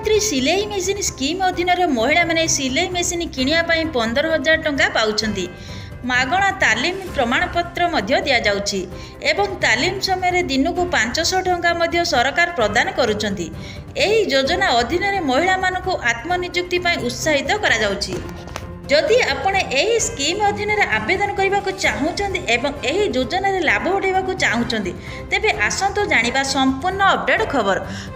प्रधानमंत्री सिलाई machine scheme अधीन महिला माने सिलाई मेसीन किनिया पई 15,000 टंका पाउछंती। मागणा तालीम प्रमाणपत्र दि जाउछि एवं तालीम समय दिन को 500 टंका मध्य सरकार प्रदान करुछंती। एही योजना अधीन महिला मानकु आत्मनियुक्ति पई उत्साहित करा जाउछि। जदि आपण एही स्कीम अधीन आवेदन करने को चाहूँगी एवं एही योजना लाभ उठाइबा चाहूँगी तेबे आसंतु जानिबा संपूर्ण अपडेट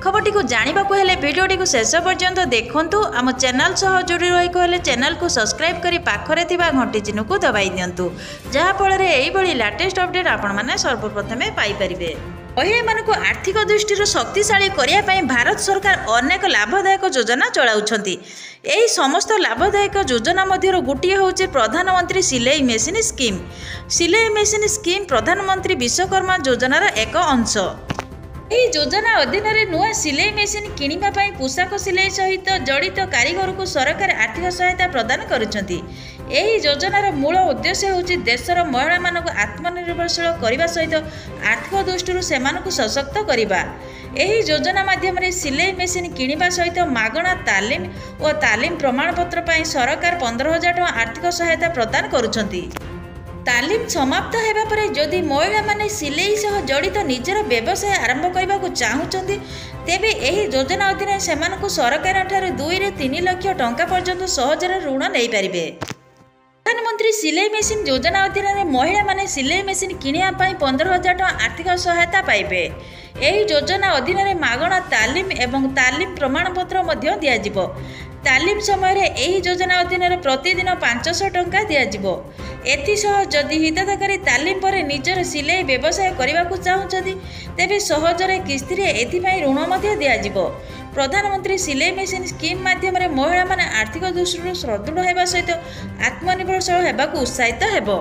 खबरटी को जानवा हेले भिडियोटी को शेष पर्यंत देखंतु। आम चैनल सह जोड़ी रही हेले चैनल को सब्सक्राइब करी पाखरे थिबा घंटी चिन्ह को दबाई दियंतु, जहा फल एही भली लेटेस्ट अपडेट आपण माने सर्वप्रथमे पाई परिबे। महिला मानक आर्थिक दृष्टि शक्तिशाली करने भारत सरकार अनेक लाभदायक योजना चलाउछंती। एही समस्त लाभदायक योजना मध्य गोटे हूँ प्रधानमंत्री सिलाई मेसीन स्कीम। सिलाई मेसीन स्कीम प्रधानमंत्री विश्वकर्मा योजनार एक अंश। यह योजना अधीन नुआ सिलाई मेसीन किनिबा पोशाक सिलाई सहित जड़ित कारीगर को सरकार आर्थिक सहायता प्रदान करुछंती। एही योजनार मूल उद्देश्य होछि देशर महिला मानक आत्मनिर्भरशील करने सहित आर्थिक दृष्टि सेमानकु सशक्त करबा। एही योजना माध्यम सिलाई मेसीन किनिबा सहित मागणा तालीम और तालीम प्रमाणपत्र पई सरकार 15,000 टंका आर्थिक सहायता प्रदान करुछंती। तालीम समाप्त हेबा परे जदि महिला माने सिलाई सह जड़ित निजर व्यवसाय आरंभ करने को चाहूँगी तेबे एही योजना अधीन सेमानकु सरकार ठारे 2 ରୁ 3 लाख टंका पर्यंत सहजरे ऋण नहीं पारिबे। प्रधानमंत्री सिलाई मेसीन योजना अधीन महिला माने सिलाई मेसीन किनिया पई 15,000 टंका आर्थिक सहायता पाइबे। एही योजना अधीन मागणा तालीम एवं तालीम प्रमाणपत्र मध्य दियाजिबो। तालीम समय एही योजना अधीन प्रतिदिन 500 टंका दियाजिबो। एथिसह जदि हिताधिकारी तालीम पर निजर सिलाई व्यवसाय करने को चाहूँगी तेबे सहजरे किस्ती एथिपाई ऋण मध्य दियाजिबो। प्रधानमंत्री सिलाई मेसीन स्कीम माध्यम महिला माने आर्थिक दृष्टि सुदृढ़ होगा सहित आत्मनिर्भरशील होगा उत्साहित हेबो।